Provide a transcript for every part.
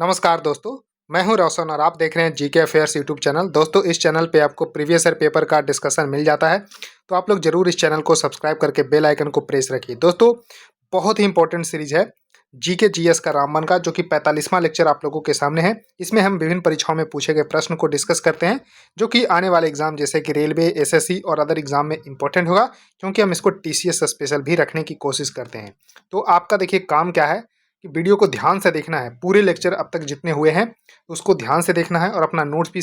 नमस्कार दोस्तों, मैं हूं रोशन और आप देख रहे हैं जीके अफेयर्स यूट्यूब चैनल। दोस्तों, इस चैनल पे आपको प्रीवियस ईयर पेपर का डिस्कशन मिल जाता है, तो आप लोग जरूर इस चैनल को सब्सक्राइब करके बेल आइकन को प्रेस रखिए। दोस्तों, बहुत ही इंपॉर्टेंट सीरीज है जीके जीएस का रामबन का, जो कि 45वां लेक्चर आप लोगों के सामने है। इसमें हम विभिन्न परीक्षाओं में पूछे गए प्रश्न को डिस्कस करते हैं, जो कि आने वाले एग्जाम जैसे कि रेलवे, एसएससी और अदर एग्जाम में इंपॉर्टेंट होगा, क्योंकि हम इसको टीसीएस स्पेशल भी रखने की कोशिश करते हैं। तो आपका देखिए काम क्या है कि वीडियो को ध्यान से देखना है, पूरे लेक्चर अब तक जितने हुए हैं उसको ध्यान से देखना है और अपना नोट्स भी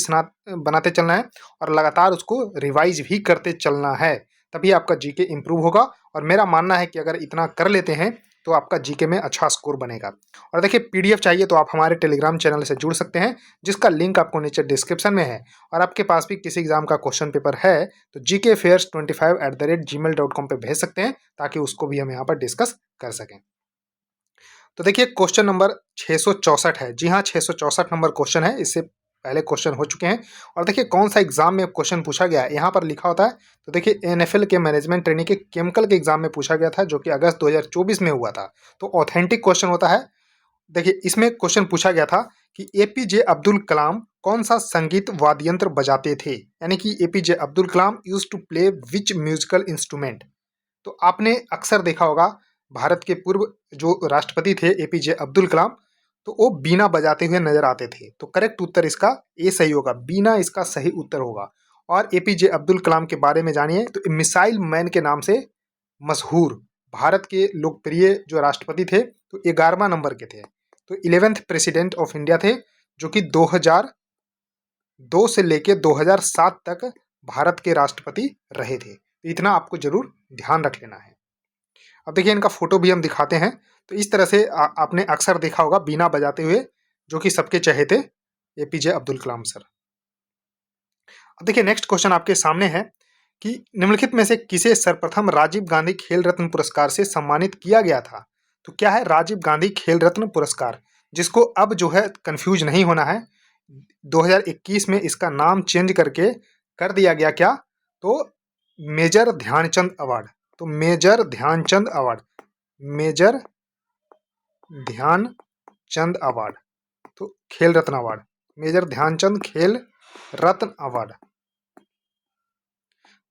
बनाते चलना है और लगातार उसको रिवाइज भी करते चलना है, तभी आपका जीके इंप्रूव होगा। और मेरा मानना है कि अगर इतना कर लेते हैं तो आपका जीके में अच्छा स्कोर बनेगा। और देखिए, पीडीएफ चाहिए तो आप हमारे टेलीग्राम चैनल से जुड़ सकते हैं, जिसका लिंक आपको नीचे डिस्क्रिप्शन में है। और आपके पास भी किसी एग्जाम का क्वेश्चन पेपर है तो gkfairs25@gmail.com पे भेज सकते हैं, ताकि उसको भी हम यहाँ पर डिस्कस कर सकें। तो देखिए, क्वेश्चन नंबर 664 है। जी हाँ, 664 नंबर क्वेश्चन है। इससे पहले क्वेश्चन हो चुके हैं। और देखिए कौन सा एग्जाम में क्वेश्चन पूछा गया है, यहाँ पर लिखा होता है। तो देखिए, एनएफएल के मैनेजमेंट ट्रेनिंग के केमिकल के एग्जाम में पूछा गया था, जो कि अगस्त 2024 में हुआ था। तो ऑथेंटिक क्वेश्चन होता है। देखिए, इसमें क्वेश्चन पूछा गया था कि एपीजे अब्दुल कलाम कौन सा संगीत वाद्य यंत्र बजाते थे, यानी कि APJ Abdul Kalam used to play which musical instrument. तो आपने अक्सर देखा होगा, भारत के पूर्व जो राष्ट्रपति थे एपीजे अब्दुल कलाम, तो वो बीना बजाते हुए नजर आते थे। तो करेक्ट उत्तर इसका ए सही होगा, बीना इसका सही उत्तर होगा। और एपीजे अब्दुल कलाम के बारे में जानिए, तो मिसाइल मैन के नाम से मशहूर भारत के लोकप्रिय जो राष्ट्रपति थे, तो 11वां नंबर के थे। तो 11th प्रेसिडेंट ऑफ इंडिया थे, जो कि 2002 से लेके 2007 तक भारत के राष्ट्रपति रहे थे। तो इतना आपको जरूर ध्यान रख लेना है। अब देखिए, इनका फोटो भी हम दिखाते हैं। तो इस तरह से आपने अक्सर देखा होगा बीना बजाते हुए, जो कि सबके चहेते एपीजे अब्दुल कलाम सर। अब देखिए, नेक्स्ट क्वेश्चन आपके सामने है कि निम्नलिखित में से किसे सर्वप्रथम राजीव गांधी खेल रत्न पुरस्कार से सम्मानित किया गया था। तो क्या है राजीव गांधी खेल रत्न पुरस्कार, जिसको अब जो है कंफ्यूज नहीं होना है। 2021 में इसका नाम चेंज करके कर दिया गया क्या, तो मेजर ध्यानचंद अवार्ड। तो Major Dhyan Chand Award, Major Dhyan Chand Award, तो खेल रत्न अवार्ड, मेजर ध्यानचंद खेल रत्न अवार्ड।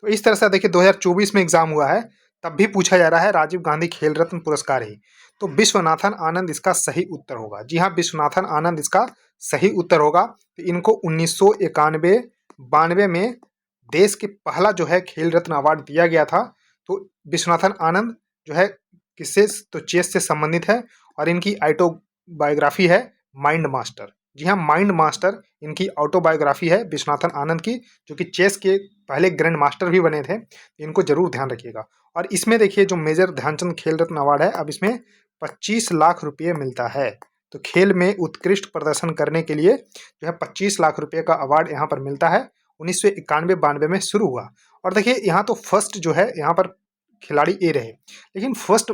तो इस तरह से देखिए, 2024 में एग्जाम हुआ है, तब भी पूछा जा रहा है राजीव गांधी खेल रत्न पुरस्कार ही। तो विश्वनाथन आनंद इसका सही उत्तर होगा। जी हाँ, विश्वनाथन आनंद इसका सही उत्तर होगा। तो इनको 1991-92 में देश के पहला जो है खेल रत्न अवार्ड दिया गया था। तो विश्वनाथन आनंद जो है किससे, तो चेस से संबंधित है। और इनकी ऑटोबायोग्राफी है माइंड मास्टर। जी हाँ, माइंड मास्टर इनकी ऑटोबायोग्राफी है विश्वनाथन आनंद की, जो कि चेस के पहले ग्रैंड मास्टर भी बने थे। इनको जरूर ध्यान रखिएगा। और इसमें देखिए, जो मेजर ध्यानचंद खेल रत्न अवार्ड है, अब इसमें 25 लाख रुपये मिलता है। तो खेल में उत्कृष्ट प्रदर्शन करने के लिए जो है 25 लाख रुपये का अवार्ड यहाँ पर मिलता है। 1991-92 में शुरू हुआ। और देखिए, यहाँ तो फर्स्ट जो है यहाँ पर खिलाड़ी ए रहे, लेकिन फर्स्ट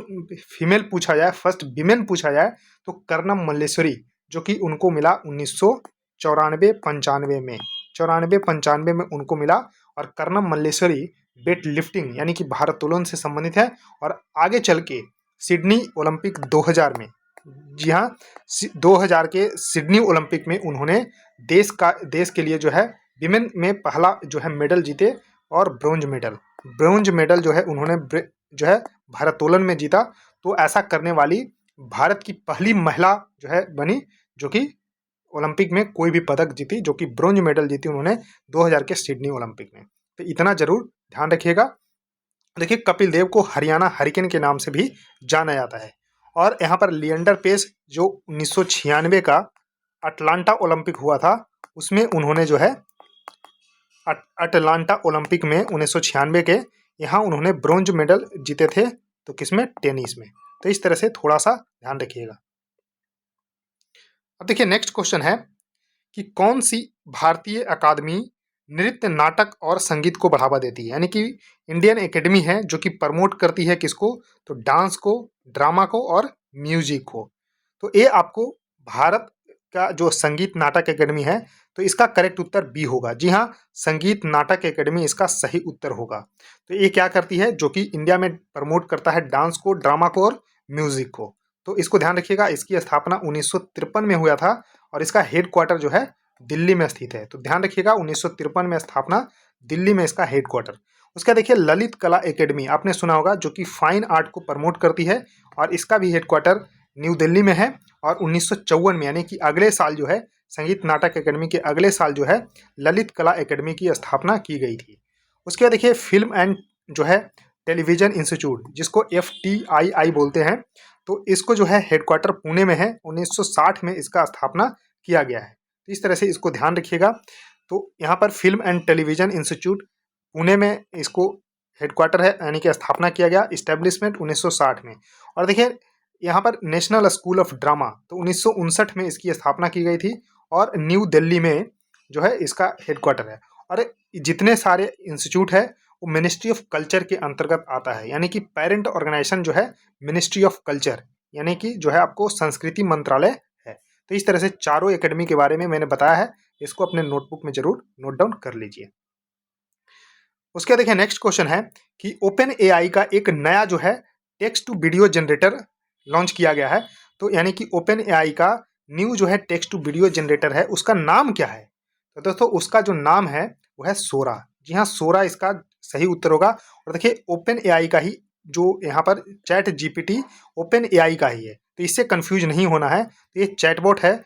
फीमेल पूछा जाए, फर्स्ट विमेन पूछा जाए, तो कर्नम मल्लेश्वरी, जो कि उनको मिला 1994-95 में, 94-95 में उनको मिला। और कर्नम मल्लेश्वरी वेट लिफ्टिंग यानी कि भारोत्तोलन से संबंधित है। और आगे चल के सिडनी ओलंपिक 2000 में, जी हाँ, 2000 के सिडनी ओलंपिक में उन्होंने देश के लिए जो है विमेन में पहला जो है मेडल जीते। और ब्रोंज मेडल जो है उन्होंने जो है भारोत्तोलन में जीता। तो ऐसा करने वाली भारत की पहली महिला जो है बनी, जो कि ओलंपिक में कोई भी पदक जीती, जो कि ब्रोंज मेडल जीती उन्होंने 2000 के सिडनी ओलंपिक में। तो इतना जरूर ध्यान रखिएगा। देखिए, कपिल देव को हरियाणा हरिकेन के नाम से भी जाना जाता है। और यहाँ पर लिएंडर पेस, जो 1996 का अटलांटा ओलंपिक हुआ था, उसमें उन्होंने जो है अटलांटा ओलंपिक में 1996 के यहाँ उन्होंने ब्रोंज मेडल जीते थे। तो किसमें, टेनिस में। तो इस तरह से थोड़ा सा ध्यान रखिएगा। अब देखिए, नेक्स्ट क्वेश्चन है कि कौन सी भारतीय अकादमी नृत्य, नाटक और संगीत को बढ़ावा देती है, यानी कि इंडियन एकेडमी है जो कि प्रमोट करती है किसको, तो डांस को, ड्रामा को और म्यूजिक को। तो ये आपको भारत का जो संगीत नाटक एकेडमी है, तो इसका करेक्ट उत्तर बी होगा। जी हाँ, संगीत नाटक एकेडमी इसका सही उत्तर होगा। तो ये क्या करती है, जो कि इंडिया में प्रमोट करता है डांस को, ड्रामा को और म्यूजिक को। तो इसको ध्यान रखिएगा। इसकी स्थापना 1953 में हुआ था। और इसका हेडक्वार्टर जो है दिल्ली में स्थित है। तो ध्यान रखिएगा 1953 में स्थापना, दिल्ली में इसका हेडक्वार्टर। उसका देखिए ललित कला एकेडमी आपने सुना होगा, जो कि फाइन आर्ट को प्रमोट करती है और इसका भी हेडक्वार्टर न्यू दिल्ली में है। और 1954 में यानी कि अगले साल जो है संगीत नाटक एकेडमी के अगले साल जो है ललित कला एकेडमी की स्थापना की गई थी। उसके बाद देखिए फिल्म एंड जो है टेलीविजन इंस्टीट्यूट, जिसको FTII बोलते हैं, तो इसको जो है हेडक्वार्टर पुणे में है। 1960 में इसका स्थापना किया गया है। तो इस तरह से इसको ध्यान रखिएगा। तो यहाँ पर film and television institute Pune में इसको हेडक्वार्टर है, यानी कि स्थापना किया गया, इस्टेब्लिशमेंट 1960 में। और देखिए यहाँ पर नेशनल स्कूल ऑफ ड्रामा, तो 1959 में इसकी स्थापना की गई थी और न्यू दिल्ली में जो है इसका हेडक्वार्टर है। और जितने सारे इंस्टीट्यूट है वो मिनिस्ट्री ऑफ कल्चर के अंतर्गत आता है, यानी कि पेरेंट ऑर्गेनाइजेशन जो है मिनिस्ट्री ऑफ कल्चर, यानी कि जो है आपको संस्कृति मंत्रालय है। तो इस तरह से चारों एकेडमी के बारे में मैंने बताया है, इसको अपने नोटबुक में जरूर नोट डाउन कर लीजिए। उसके देखिए नेक्स्ट क्वेश्चन है कि ओपन AI का एक नया जो है text to video generator launch किया गया है। तो यानी कि ओपन AI का न्यू जो है टेक्स्ट टू वीडियो जनरेटर है, उसका नाम क्या है? तो दोस्तों उसका जो नाम है वो है सोरा। जी हाँ, सोरा इसका सही उत्तर होगा। और देखिए ओपन AI का ही जो यहाँ पर चैट GPT ओपन AI का ही है, तो इससे कंफ्यूज नहीं होना है। तो ये चैटबॉट है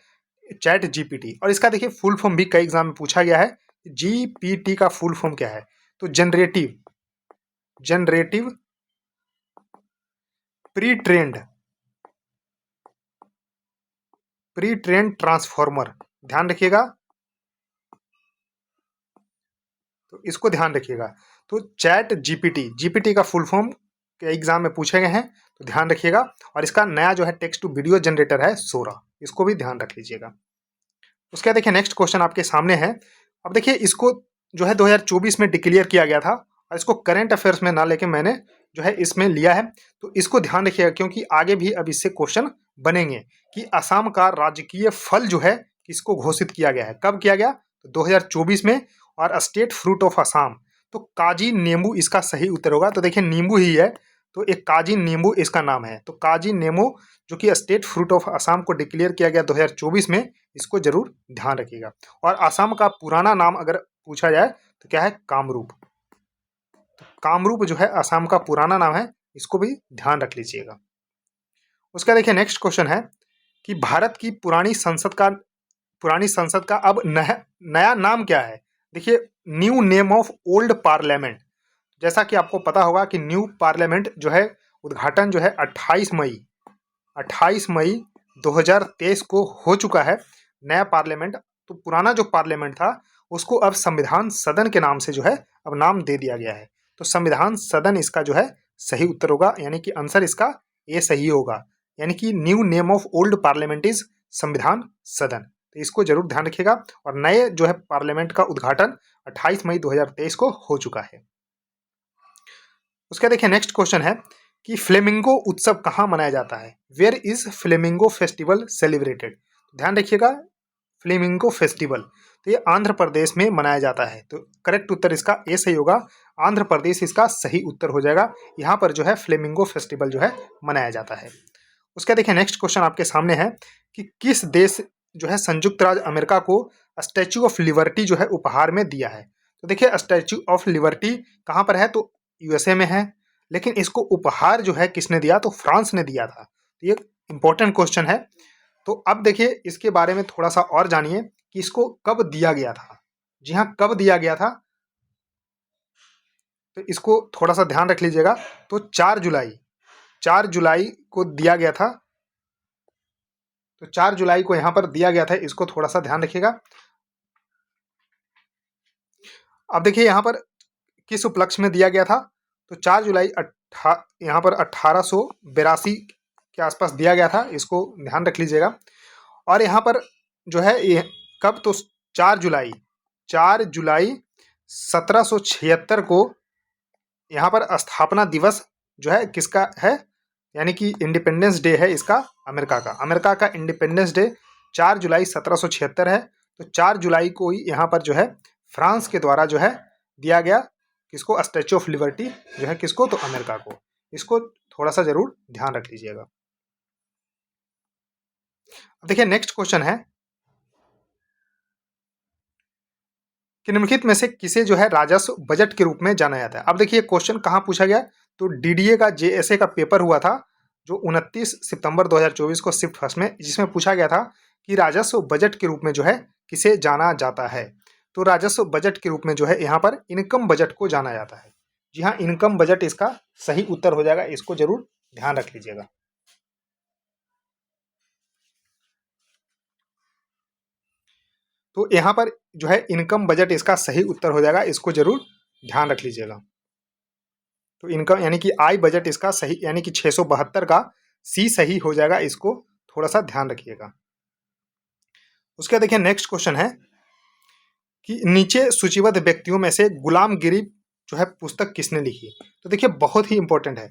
चैट GPT। और इसका देखिए फुल फॉर्म भी कई एग्जाम में पूछा गया है। GPT का फुल फॉर्म क्या है? तो जनरेटिव प्री ट्रेंड ट्रांसफॉर्मर, ध्यान रखिएगा। तो इसको ध्यान रखिएगा। तो चैट GPT का फुल फॉर्म के एग्जाम में पूछे गए हैं, तो ध्यान रखिएगा। और इसका नया जो है टेक्स्ट टू वीडियो जनरेटर है सोरा, इसको भी ध्यान रख लीजिएगा। उसके देखिए नेक्स्ट क्वेश्चन आपके सामने है। अब देखिए इसको जो है 2024 में डिक्लेयर किया गया था और इसको करंट अफेयर्स में ना लेके मैंने जो है इसमें लिया है। तो इसको ध्यान रखिएगा क्योंकि आगे भी अब इससे क्वेश्चन बनेंगे कि असम का राजकीय फल जो है किसको घोषित किया गया है, कब किया गया? तो 2024 में। और स्टेट फ्रूट ऑफ असम, तो काजी नींबू इसका सही उत्तर होगा। तो देखिए नींबू ही है, तो एक काजी नींबू इसका नाम है। तो काजी नींबू जो कि स्टेट फ्रूट ऑफ असम को डिक्लेयर किया गया 2024 में, इसको जरूर ध्यान रखिएगा। और असम का पुराना नाम अगर पूछा जाए तो क्या है? कामरूप। तो कामरूप जो है असम का पुराना नाम है, इसको भी ध्यान रख लीजिएगा। उसका देखिए नेक्स्ट क्वेश्चन है कि भारत की पुरानी संसद का अब नया नाम क्या है? देखिए new name of old parliament. जैसा कि आपको पता होगा कि न्यू पार्लियामेंट जो है उद्घाटन जो है 28 मई 2023 को हो चुका है, नया पार्लियामेंट। तो पुराना जो पार्लियामेंट था उसको अब संविधान सदन के नाम से जो है अब नाम दे दिया गया है। तो संविधान सदन इसका जो है सही उत्तर होगा, यानी कि आंसर इसका ए सही होगा। यानी कि new name of old parliament is संविधान सदन। तो इसको जरूर ध्यान रखिएगा। और नए जो है पार्लियामेंट का उद्घाटन 28 मई 2023 को हो चुका है। उसका देखिए नेक्स्ट क्वेश्चन है कि फ्लेमिंगो उत्सव कहाँ मनाया जाता है? Where is flamingo festival celebrated? ध्यान रखिएगा, फ्लेमिंगो फेस्टिवल तो ये आंध्र प्रदेश में मनाया जाता है। तो करेक्ट उत्तर इसका ए सही होगा, आंध्र प्रदेश इसका सही उत्तर हो जाएगा। यहाँ पर जो है फ्लेमिंगो फेस्टिवल जो है मनाया जाता है। उसका देखिए नेक्स्ट क्वेश्चन आपके सामने है कि किस देश जो है संयुक्त राज्य अमेरिका को स्टैच्यू ऑफ लिबर्टी जो है उपहार में दिया है? तो देखिए स्टैच्यू ऑफ लिबर्टी कहाँ पर है? तो USA में है। लेकिन इसको उपहार जो है किसने दिया? तो फ्रांस ने दिया था। तो ये इंपॉर्टेंट क्वेश्चन है। तो अब देखिए इसके बारे में थोड़ा सा और जानिए कि इसको कब दिया गया था। जी हाँ, कब दिया गया था, तो इसको थोड़ा सा ध्यान रख लीजिएगा। तो 4 जुलाई को दिया गया था। तो 4 जुलाई को यहाँ पर दिया गया था, इसको थोड़ा सा ध्यान रखिएगा। अब देखिए यहाँ पर किस उपलक्ष्य में दिया गया था? तो 4 जुलाई यहाँ पर 1882 के आसपास दिया गया था, इसको ध्यान रख लीजिएगा। और यहाँ पर जो है ये कब? तो 4 जुलाई 1776 को यहाँ पर स्थापना दिवस जो है किसका है? यानी कि इंडिपेंडेंस डे है इसका अमेरिका का इंडिपेंडेंस डे 4 जुलाई 1776 है। तो 4 जुलाई को ही यहाँ पर जो है फ्रांस के द्वारा जो है दिया गया किसको? स्टैच्यू ऑफ लिबर्टी जो है किसको? तो अमेरिका को। इसको थोड़ा सा जरूर ध्यान रख लीजिएगा। देखिए नेक्स्ट क्वेश्चन है कि निम्नलिखित में से किसे जो है राजस्व बजट के रूप में जाना जाता है। अब देखिए क्वेश्चन कहाँ पूछा गया, तो डीडीए का जेएसए का पेपर हुआ था जो 29 सितंबर 2024 को शिफ्ट फर्स्ट में, जिसमें पूछा गया था कि राजस्व बजट के रूप में जो है किसे जाना जाता है। तो राजस्व बजट के रूप में जो है यहाँ पर इनकम बजट को जाना जाता है। जी हाँ, इनकम बजट इसका सही उत्तर हो जाएगा, इसको जरूर ध्यान रख लीजिएगा। तो यहाँ पर जो है इनकम बजट इसका सही उत्तर हो जाएगा, इसको जरूर ध्यान रख लीजिएगा। तो इनकम यानी कि आय बजट इसका सही, यानी कि 672 का सी सही हो जाएगा, इसको थोड़ा सा ध्यान रखिएगा। उसके देखिए नेक्स्ट क्वेश्चन है कि नीचे सूचीबद्ध व्यक्तियों में से गुलामगिरी जो है पुस्तक किसने लिखी। तो देखिए बहुत ही इंपॉर्टेंट है,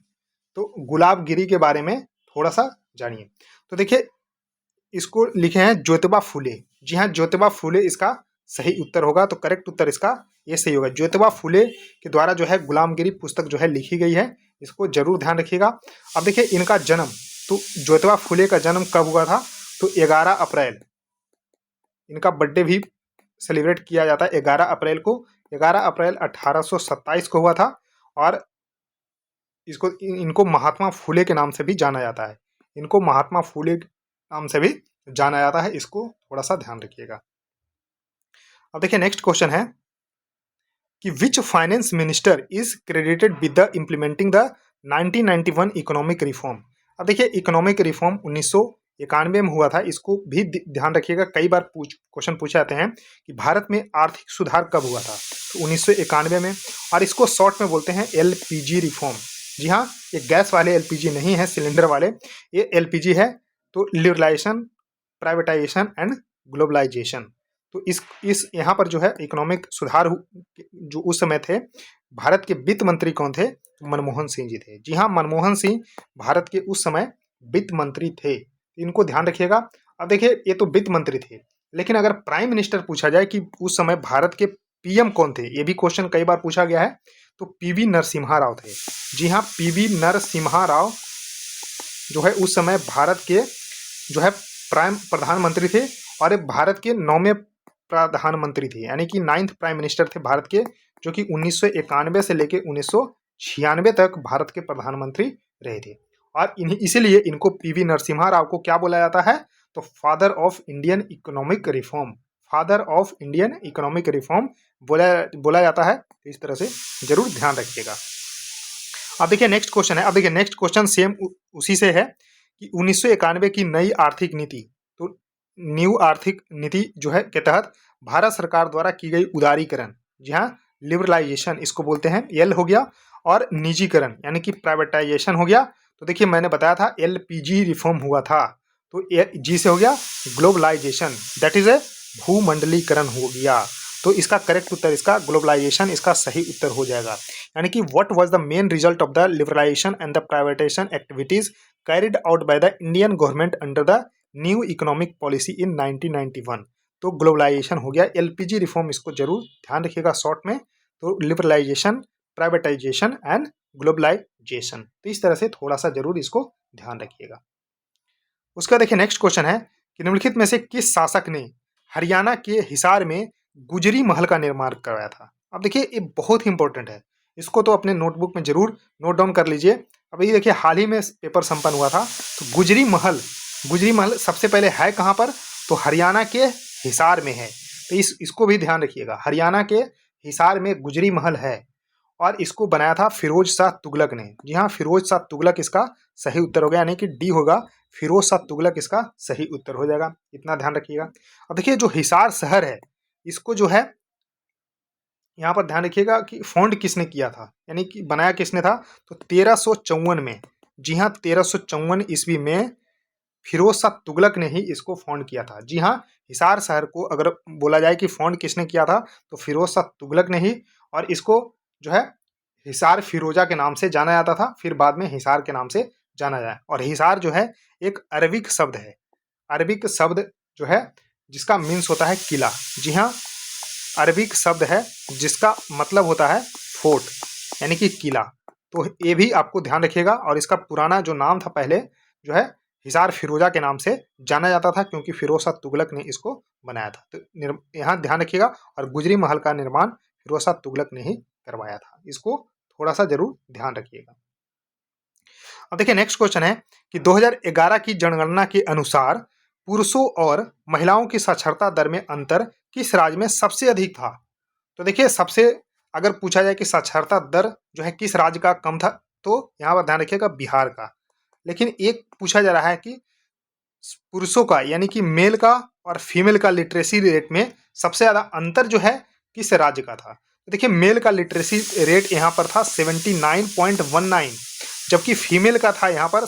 तो गुलामगिरी के बारे में थोड़ा सा जानिए। तो देखिए इसको लिखे हैं ज्योतिबा फूले। जी हाँ, ज्योतिबा फूले इसका सही उत्तर होगा। तो करेक्ट उत्तर इसका ये सही होगा, ज्योतिबा फूले के द्वारा जो है गुलामगिरी पुस्तक जो है लिखी गई है, इसको जरूर ध्यान रखिएगा। अब देखिए इनका जन्म, तो ज्योतिबा फूले का जन्म कब हुआ था, तो 11 अप्रैल, इनका बर्थडे भी सेलिब्रेट किया जाता है 11 अप्रैल को। 11 अप्रैल 1827 को हुआ था, और इसको इनको महात्मा फूले के नाम से भी जाना जाता है। इनको महात्मा फूले के नाम से भी जाना जाता है, इसको थोड़ा सा ध्यान रखिएगा। अब देखिए नेक्स्ट क्वेश्चन है कि which finance minister is credited with the implementing the 1991 economic reform. अब देखिए इकोनॉमिक रिफॉर्म 1991 में हुआ था, इसको भी ध्यान रखिएगा। कई बार क्वेश्चन पूछे जाते हैं कि भारत में आर्थिक सुधार कब हुआ था, तो 1991 में, और इसको शॉर्ट में बोलते हैं एलपीजी रिफॉर्म। जी हाँ, ये गैस वाले एलपीजी नहीं है, सिलेंडर वाले, ये एलपीजी है। तो लिबरलाइजेशन, प्राइवेटाइजेशन एंड ग्लोबलाइजेशन। तो इस यहाँ पर जो है इकोनॉमिक सुधार जो उस समय थे, भारत के वित्त मंत्री कौन थे, मनमोहन सिंह जी थे। जी हाँ, मनमोहन सिंह भारत के उस समय वित्त मंत्री थे, इनको ध्यान रखिएगा। अब देखिए ये तो वित्त मंत्री थे, लेकिन अगर प्राइम मिनिस्टर पूछा जाए कि उस समय भारत के पीएम कौन थे, ये भी क्वेश्चन कई बार पूछा गया है, तो पीवी नरसिम्हा राव थे। जी हाँ, पीवी नरसिम्हा राव जो है उस समय भारत के जो है प्रधानमंत्री थे, और भारत के 9वें प्रधानमंत्री थे, यानी कि 9th प्राइम मिनिस्टर थे भारत के, जो कि 1991 से लेके 1996 तक भारत के प्रधानमंत्री रहे थे। और इसीलिए इनको पीवी नरसिम्हा राव को क्या बोला जाता है, तो father of Indian economic reform, father of Indian economic reform बोला जाता है। तो इस तरह से जरूर ध्यान रखिएगा। अब देखिए नेक्स्ट क्वेश्चन है, अब देखिए नेक्स्ट क्वेश्चन सेम उसी से है कि 1991 की नई आर्थिक नीति, तो न्यू आर्थिक नीति जो है के तहत भारत सरकार द्वारा की गई उदारीकरण, जी हाँ, लिबरलाइजेशन इसको बोलते हैं, एल हो गया, और निजीकरण यानी कि प्राइवेटाइजेशन हो गया। तो देखिए मैंने बताया था एलपीजी रिफॉर्म हुआ था, तो जी से हो गया ग्लोबलाइजेशन, दैट इज ए भूमंडलीकरण हो गया। तो इसका करेक्ट उत्तर इसका ग्लोबलाइजेशन इसका सही उत्तर हो जाएगा। यानी कि what was the main result of the liberalization and the privatization activities carried out by the Indian government under the new economic policy in 1991। तो ग्लोबलाइजेशन हो गया। एलपीजी रिफॉर्म इसको जरूर ध्यान रखिएगा शॉर्ट में, तो लिबरलाइजेशन, प्राइवेटाइजेशन एंड ग्लोबलाइजेशन। तो इस तरह से थोड़ा सा जरूर इसको ध्यान रखिएगा। उसका देखिए नेक्स्ट क्वेश्चन है कि निम्नलिखित में से किस शासक ने हरियाणा के हिसार में गुजरी महल का निर्माण करवाया था। अब देखिए ये बहुत ही इंपॉर्टेंट है, इसको तो अपने नोटबुक में जरूर नोट डाउन कर लीजिए। अब ये देखिए हाल ही में पेपर संपन्न हुआ था, तो गुजरी महल सबसे पहले है कहाँ पर, तो हरियाणा के हिसार में है। तो इसको भी ध्यान रखिएगा, हरियाणा के हिसार में गुजरी महल है, और इसको बनाया था फिरोज शाह तुगलक ने। जी हाँ, फिरोज शाह तुगलक इसका सही उत्तर हो गया, यानी कि डी होगा, फिरोज शाह तुगलक इसका सही उत्तर हो जाएगा, इतना ध्यान रखिएगा। अब देखिए जो हिसार शहर है, इसको जो है यहाँ पर ध्यान रखिएगा कि फाउंड किसने किया था, यानी कि बनाया किसने था, तो 1354 में। जी हाँ, 1354 ईस्वी में फिरोज शाह तुगलक ने ही इसको फाउंड किया था। जी हाँ, हिसार शहर को अगर बोला जाए कि फाउंड किसने किया था, तो फिरोज शाह तुगलक ने ही, और इसको जो है हिसार फिरोजा के नाम से जाना जाता था, फिर बाद में हिसार के नाम से जाना जाए। और हिसार जो है एक अरबिक शब्द है, अरबिक शब्द जो है जिसका मीन्स होता है किला। जी हाँ, अरबिक शब्द है जिसका मतलब होता है फोर्ट, यानी कि किला। तो ये भी आपको ध्यान रखिएगा। और इसका पुराना जो नाम था पहले जो है हिसार फिरोजा के नाम से जाना जाता था, क्योंकि फिरोज शाह तुगलक ने इसको बनाया था। तो यहाँ ध्यान रखिएगा, और गुजरी महल का निर्माण फिरोज शाह तुगलक ने ही करवाया था, इसको थोड़ा सा जरूर ध्यान रखिएगा। अब देखिए नेक्स्ट क्वेश्चन है कि 2011 की जनगणना के अनुसार पुरुषों और महिलाओं की साक्षरता दर में अंतर किस राज्य में सबसे अधिक था। तो देखिए सबसे, अगर पूछा जाए कि साक्षरता दर जो है किस राज्य का कम था, तो यहाँ पर ध्यान रखिएगा बिहार का। लेकिन एक पूछा जा रहा है कि पुरुषों का यानी कि मेल का और फीमेल का लिटरेसी रेट में सबसे ज्यादा अंतर जो है किस राज्य का था। तो देखिए मेल का लिटरेसी रेट यहाँ पर था 79.19, जबकि फीमेल का था यहाँ पर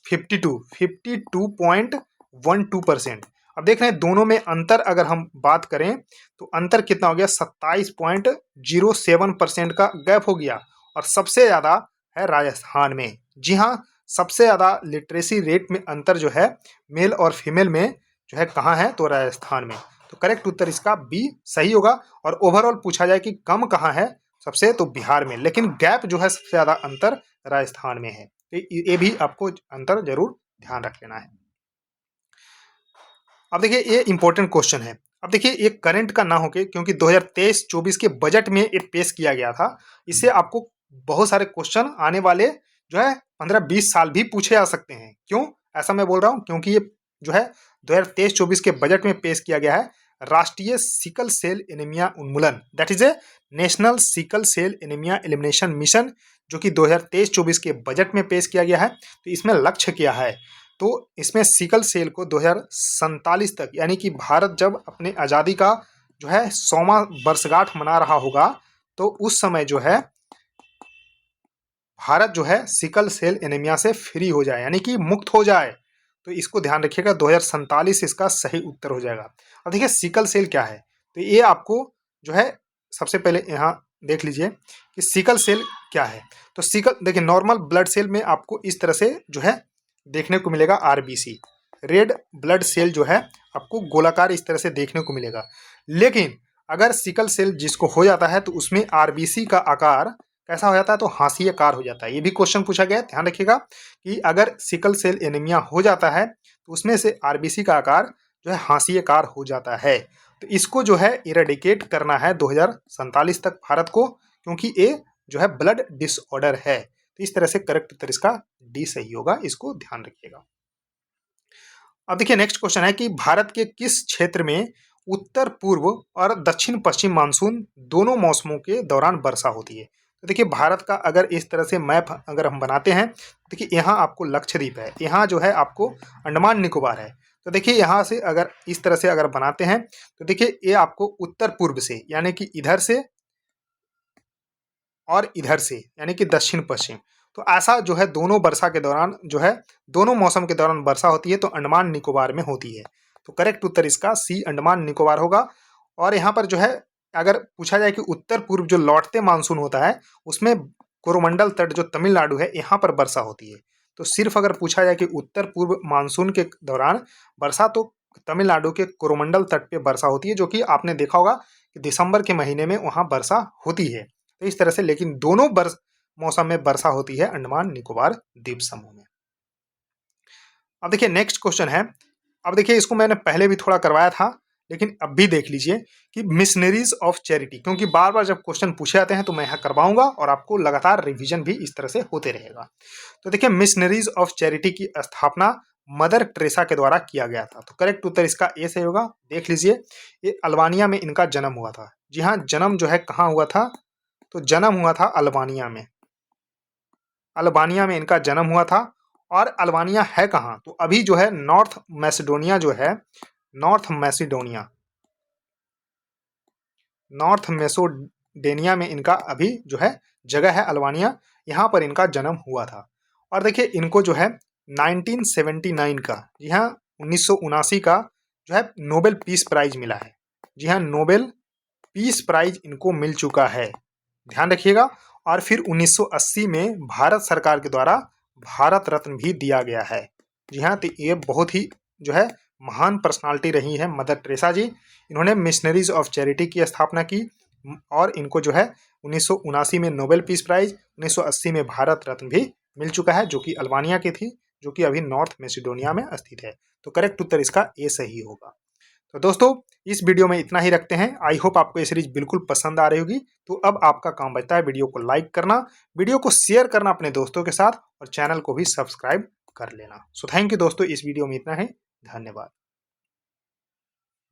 52.12%। अब देख रहे हैं दोनों में अंतर, अगर हम बात करें तो अंतर कितना हो गया, 27.07% का गैप हो गया। और सबसे ज़्यादा है राजस्थान में। जी हाँ, सबसे ज़्यादा लिटरेसी रेट में अंतर जो है मेल और फीमेल में जो है कहाँ है, तो राजस्थान में। तो करेक्ट उत्तर इसका बी सही होगा। और ओवरऑल पूछा जाए कि कम कहाँ है सबसे, तो बिहार में, लेकिन गैप जो है सबसे ज़्यादा अंतर राजस्थान में है। तो ये भी आपको अंतर जरूर ध्यान रख लेना है। अब देखिए ये इंपॉर्टेंट क्वेश्चन है। अब देखिए ये करंट का ना होके, क्योंकि 2023-24 के बजट में ये पेश किया गया था, इससे आपको बहुत सारे क्वेश्चन आने वाले जो है 15-20 साल भी पूछे जा सकते हैं। क्यों ऐसा मैं बोल रहा हूँ, क्योंकि ये जो है 2023-24 के बजट में पेश किया गया है राष्ट्रीय सिकल सेल एनीमिया उन्मूलन, that is a national sickle cell anaemia elimination mission, जो कि 2023-24 के बजट में पेश किया गया है। तो इसमें लक्ष्य क्या है, तो इसमें सिकल सेल को 2047 तक, यानी कि भारत जब अपने आज़ादी का जो है 100वां वर्षगांठ मना रहा होगा, तो उस समय जो है भारत जो है सिकल सेल एनीमिया से फ्री हो जाए, यानी कि मुक्त हो जाए। तो इसको ध्यान रखिएगा, 2047 इसका सही उत्तर हो जाएगा। अब देखिए सिकल सेल क्या है, तो ये आपको जो है सबसे पहले यहाँ देख लीजिए कि सिकल सेल क्या है। तो सिकल देखिए, नॉर्मल ब्लड सेल में आपको इस तरह से जो है देखने को मिलेगा आरबीसी, रेड ब्लड सेल जो है आपको गोलाकार इस तरह से देखने को मिलेगा। लेकिन अगर सिकल सेल जिसको हो जाता है, तो उसमें आरबीसी का आकार कैसा हो जाता है, तो हाशिएकार हो जाता है। ये भी क्वेश्चन पूछा गया है, ध्यान रखिएगा कि अगर सिकल सेल एनीमिया हो जाता है तो उसमें से आरबीसी का आकार जो है हाशिएकार हो जाता है। तो इसको जो है इरेडिकेट करना है 2047 तक भारत को, क्योंकि ये जो है ब्लड डिसऑर्डर है। तो इस तरह से करेक्ट उत्तर इसका डी सही होगा, इसको ध्यान रखिएगा। अब देखिए नेक्स्ट क्वेश्चन है कि भारत के किस क्षेत्र में उत्तर पूर्व और दक्षिण पश्चिम मानसून दोनों मौसमों के दौरान वर्षा होती है। तो देखिए भारत का अगर इस तरह से मैप अगर हम बनाते हैं, देखिए यहाँ आपको लक्षद्वीप है, यहाँ जो है आपको अंडमान निकोबार है। तो देखिए यहाँ से अगर इस तरह से अगर बनाते हैं, तो देखिए ये आपको उत्तर पूर्व से, यानी कि इधर से और इधर से, यानी कि दक्षिण पश्चिम, तो ऐसा जो है दोनों वर्षा के दौरान जो है दोनों मौसम के दौरान वर्षा होती है, तो अंडमान निकोबार में होती है। तो करेक्ट उत्तर इसका सी अंडमान निकोबार होगा। और यहाँ पर जो है अगर पूछा जाए कि उत्तर पूर्व जो लौटते मानसून होता है, उसमें कोरोमंडल तट जो तमिलनाडु है, यहाँ पर वर्षा होती है। तो सिर्फ अगर पूछा जाए कि उत्तर पूर्व मानसून के दौरान वर्षा, तो तमिलनाडु के कोरोमंडल तट पे वर्षा होती है, जो कि आपने देखा होगा कि दिसंबर के महीने में वहाँ वर्षा होती है। तो इस तरह से, लेकिन दोनों मौसम में वर्षा होती है अंडमान निकोबार द्वीप समूह में। अब देखिए नेक्स्ट क्वेश्चन है। अब देखिए इसको मैंने पहले भी थोड़ा करवाया था, लेकिन अब भी देख लीजिए कि मिशनरीज ऑफ चैरिटी, क्योंकि बार बार जब क्वेश्चन पूछे जाते हैं तो मैं यहाँ करवाऊंगा और आपको लगातार रिवीजन भी इस तरह से होते रहेगा। तो देखिए मिशनरीज ऑफ चैरिटी की स्थापना मदर टेरेसा के द्वारा किया गया था। तो करेक्ट उत्तर इसका ए सही होगा। देख लीजिए ये अल्बानिया में इनका जन्म हुआ था। जी हाँ, जन्म जो है कहाँ हुआ था, तो जन्म हुआ था अल्बानिया में। अल्बानिया में इनका जन्म हुआ था। और अल्बानिया है कहाँ, तो अभी जो है नॉर्थ मैसेडोनिया जो है, नॉर्थ मैसेडोनिया में इनका अभी जो है जगह है अल्बानिया, यहाँ पर इनका जन्म हुआ था। और देखिए इनको जो है 1979 का, जी हाँ 1979 का जो है नोबेल पीस प्राइज मिला है। जी हाँ, नोबेल पीस प्राइज इनको मिल चुका है, ध्यान रखिएगा। और फिर 1980 में भारत सरकार के द्वारा भारत रत्न भी दिया गया है। जी हाँ, तो ये बहुत ही जो है महान पर्सनालिटी रही है मदर टेरेसा जी। इन्होंने मिशनरीज ऑफ चैरिटी की स्थापना की, और इनको जो है 1979 में नोबेल पीस प्राइज, 1980 में भारत रत्न भी मिल चुका है, जो कि अल्बानिया की थी, जो कि अभी नॉर्थ मैसिडोनिया में स्थित है। तो करेक्ट उत्तर इसका ए सही होगा। तो दोस्तों इस वीडियो में इतना ही रखते हैं। आई होप आपको ये सीरीज बिल्कुल पसंद आ रही होगी। तो अब आपका काम बचता है वीडियो को लाइक करना, वीडियो को शेयर करना अपने दोस्तों के साथ और चैनल को भी सब्सक्राइब कर लेना। सो थैंक यू दोस्तों, इस वीडियो में इतना ही। धन्यवाद।